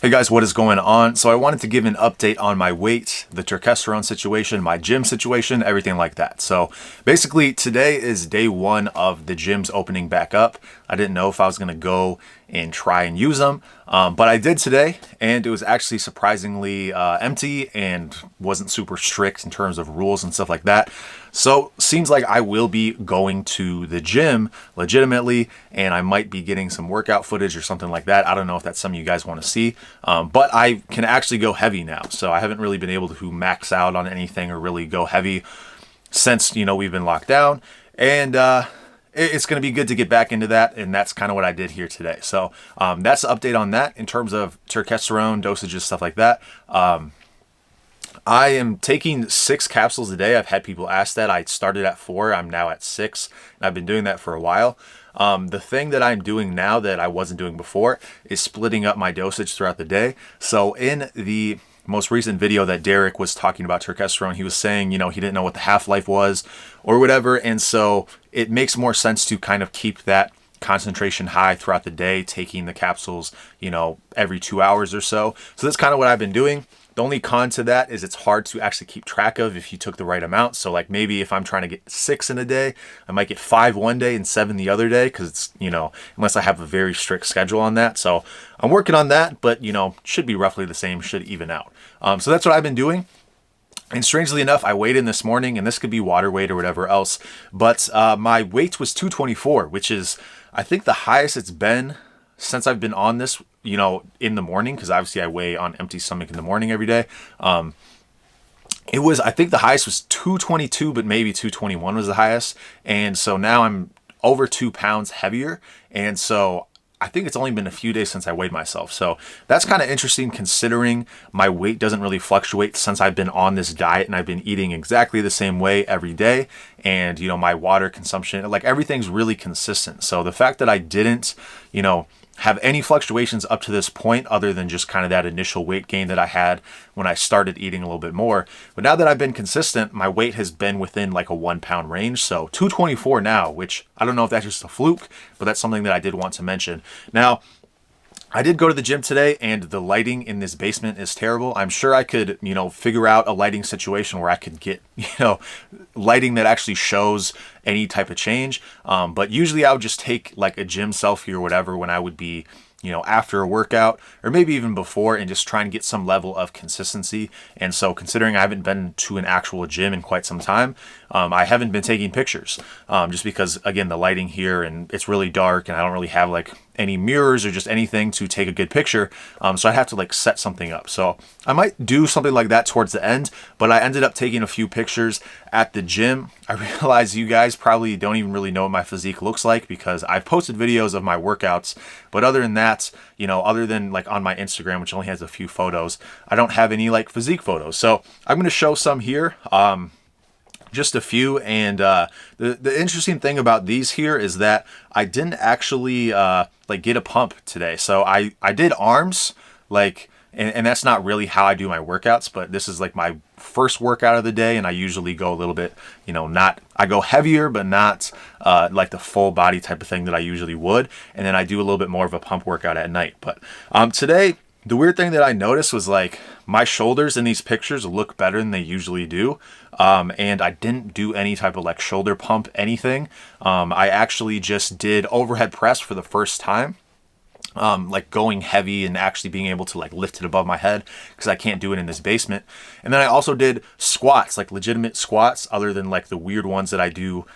Hey guys, what is going on? So I wanted to give an update on my weight, the Turkesterone situation, my gym situation, everything like that. So basically today is day one of the gyms opening back up. I didn't know if I was going to go and try and use them, but I did today, and it was actually surprisingly empty and wasn't super strict in terms of rules and stuff like that. So seems like I will be going to the gym legitimately, and I might be getting some workout footage or something like that. I don't know if that's something you guys want to see, but I can actually go heavy now. So I haven't really been able to max out on anything or really go heavy since, we've been locked down, and it's going to be good to get back into that, and that's kind of what I did here today. So that's the update on that in terms of Turkesterone, dosages, stuff like that. I am taking 6 capsules a day. I've had people ask that. I started at 4. I'm now at 6, and I've been doing that for a while. The thing that I'm doing now that I wasn't doing before is splitting up my dosage throughout the day. So in the most recent video that Derek was talking about Turkesterone, he was saying, he didn't know what the half-life was or whatever. And so it makes more sense to kind of keep that concentration high throughout the day, taking the capsules, every 2 hours or so. So that's kind of what I've been doing. The only con to that is it's hard to actually keep track of if you took the right amount. So like maybe if I'm trying to get 6 in a day, I might get 5 one day and 7 the other day, because it's, unless I have a very strict schedule on that. So I'm working on that, but should be roughly the same, should even out. So that's what I've been doing. And strangely enough, I weighed in this morning, and this could be water weight or whatever else, but my weight was 224, which is, I think, the highest it's been since I've been on this, in the morning, because obviously I weigh on empty stomach in the morning every day. It was, I think the highest was 222, but maybe 221 was the highest. And so now I'm over 2 pounds heavier. And so I think it's only been a few days since I weighed myself. So that's kind of interesting, considering my weight doesn't really fluctuate since I've been on this diet, and I've been eating exactly the same way every day. And, my water consumption, like everything's really consistent. So the fact that I didn't, have any fluctuations up to this point, other than just kind of that initial weight gain that I had when I started eating a little bit more. But now that I've been consistent, my weight has been within like a 1 pound range. So 224 now, which I don't know if that's just a fluke, but that's something that I did want to mention. Now, I did go to the gym today, and the lighting in this basement is terrible. I'm sure I could, figure out a lighting situation where I could get, lighting that actually shows any type of change. But usually I would just take like a gym selfie or whatever when I would be, after a workout, or maybe even before, and just try and get some level of consistency. And so considering I haven't been to an actual gym in quite some time, I haven't been taking pictures, just because, again, the lighting here, and it's really dark, and I don't really have like any mirrors or just anything to take a good picture. So I have to like set something up. So I might do something like that towards the end, but I ended up taking a few pictures at the gym. I realize you guys probably don't even really know what my physique looks like, because I've posted videos of my workouts, but other than that, other than like on my Instagram, which only has a few photos, I don't have any like physique photos. So I'm going to show some here. Just a few, and the interesting thing about these here is that I didn't actually get a pump today. So I did arms, and that's not really how I do my workouts, but this is like my first workout of the day, and I usually go a little bit, I go heavier, but not like the full body type of thing that I usually would, and then I do a little bit more of a pump workout at night. But today, the weird thing that I noticed was like my shoulders in these pictures look better than they usually do. And I didn't do any type of like shoulder pump, anything. I actually just did overhead press for the first time. Like going heavy and actually being able to like lift it above my head, because I can't do it in this basement. And then I also did squats, like legitimate squats, other than like the weird ones that I do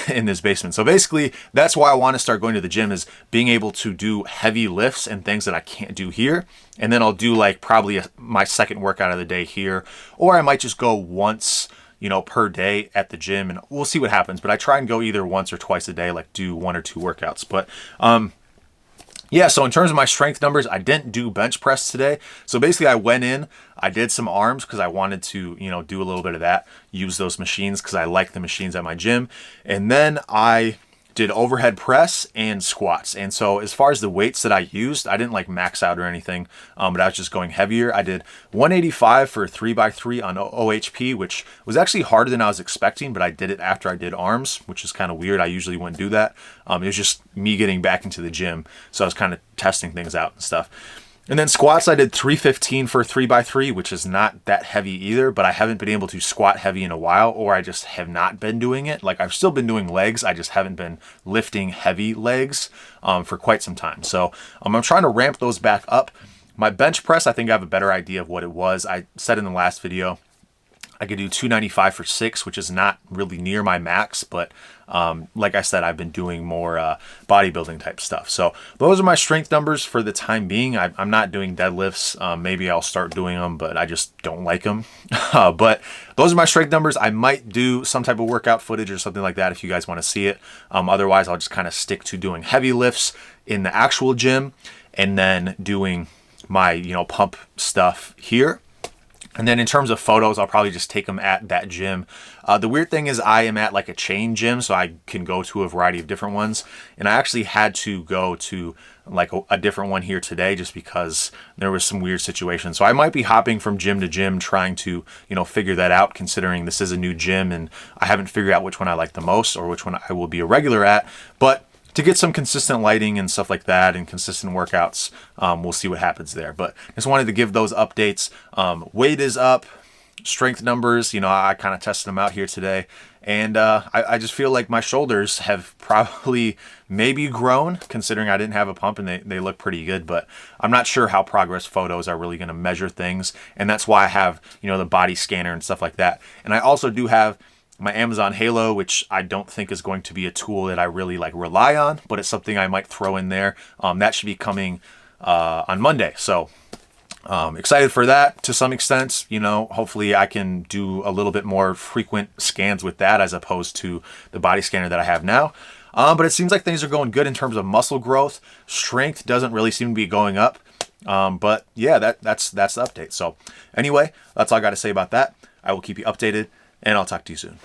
in this basement. So basically that's why I want to start going to the gym, is being able to do heavy lifts and things that I can't do here. And then I'll do like probably my second workout of the day here, or I might just go once, per day at the gym, and we'll see what happens. But I try and go either once or twice a day, like do 1 or 2 workouts. But, yeah, so in terms of my strength numbers, I didn't do bench press today. So basically I went in, I did some arms because I wanted to, do a little bit of that, use those machines because I like the machines at my gym. And then I did overhead press and squats. And so as far as the weights that I used, I didn't like max out or anything, but I was just going heavier. I did 185 for 3x3 on OHP, which was actually harder than I was expecting, but I did it after I did arms, which is kind of weird. I usually wouldn't do that. It was just me getting back into the gym. So I was kind of testing things out and stuff. And then squats, I did 315 for 3x3, which is not that heavy either, but I haven't been able to squat heavy in a while, or I just have not been doing it. Like, I've still been doing legs, I just haven't been lifting heavy legs for quite some time. So I'm trying to ramp those back up. My bench press, I think I have a better idea of what it was. I said in the last video, I could do 295 for 6, which is not really near my max, but like I said, I've been doing more bodybuilding type stuff. So those are my strength numbers for the time being. I'm not doing deadlifts. Maybe I'll start doing them, but I just don't like them. But those are my strength numbers. I might do some type of workout footage or something like that if you guys want to see it. Otherwise, I'll just kind of stick to doing heavy lifts in the actual gym and then doing my, pump stuff here. And then in terms of photos, I'll probably just take them at that gym. The weird thing is I am at like a chain gym, so I can go to a variety of different ones. And I actually had to go to like a different one here today just because there was some weird situations. So I might be hopping from gym to gym trying to, figure that out, considering this is a new gym and I haven't figured out which one I like the most or which one I will be a regular at. But to get some consistent lighting and stuff like that and consistent workouts, we'll see what happens there. But just wanted to give those updates. Weight is up, strength numbers, I kind of tested them out here today. And I just feel like my shoulders have probably maybe grown, considering I didn't have a pump and they look pretty good. But I'm not sure how progress photos are really going to measure things. And that's why I have, the body scanner and stuff like that. And I also do have my Amazon Halo, which I don't think is going to be a tool that I really rely on, but it's something I might throw in there. That should be coming on Monday. So excited for that to some extent. Hopefully I can do a little bit more frequent scans with that as opposed to the body scanner that I have now. But it seems like things are going good in terms of muscle growth. Strength doesn't really seem to be going up. But yeah, that's the update. So anyway, that's all I got to say about that. I will keep you updated, and I'll talk to you soon.